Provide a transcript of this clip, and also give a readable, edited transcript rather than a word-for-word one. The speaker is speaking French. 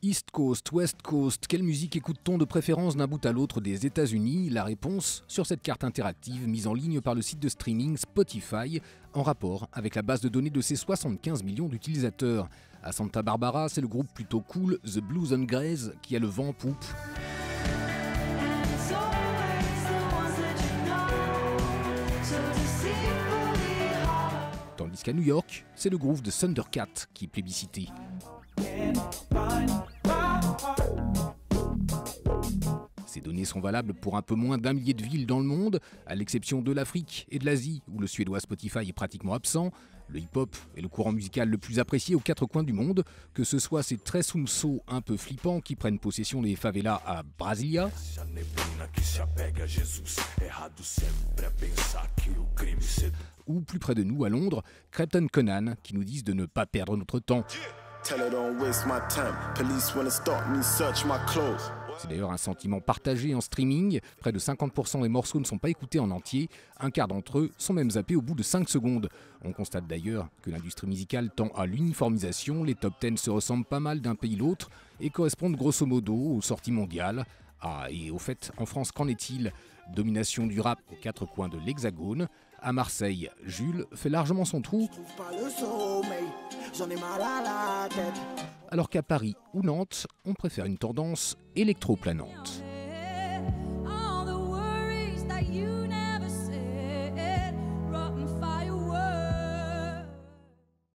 East Coast, West Coast, quelle musique écoute-t-on de préférence d'un bout à l'autre des États-Unis? La réponse sur cette carte interactive mise en ligne par le site de streaming Spotify en rapport avec la base de données de ses 75 millions d'utilisateurs. À Santa Barbara, c'est le groupe plutôt cool The Blues and Grays qui a le vent en poupe. Tandis qu'à New York, c'est le groove de Thundercat qui est plébiscité. Ces données sont valables pour un peu moins d'1 millier de villes dans le monde, à l'exception de l'Afrique et de l'Asie, où le suédois Spotify est pratiquement absent. Le hip-hop est le courant musical le plus apprécié aux 4 coins du monde, que ce soit ces tressunso un peu flippants qui prennent possession des favelas à Brasilia, ou plus près de nous à Londres, Creighton Conan qui nous disent de ne pas perdre notre temps. C'est d'ailleurs un sentiment partagé en streaming. Près de 50% des morceaux ne sont pas écoutés en entier. Un quart d'entre eux sont même zappés au bout de 5 secondes. On constate d'ailleurs que l'industrie musicale tend à l'uniformisation. Les top 10 se ressemblent pas mal d'un pays à l'autre et correspondent grosso modo aux sorties mondiales. Ah, et au fait, en France, qu'en est-il? Domination du rap aux 4 coins de l'Hexagone. À Marseille, Jules fait largement son trou. Alors qu'à Paris ou Nantes, on préfère une tendance électroplanante.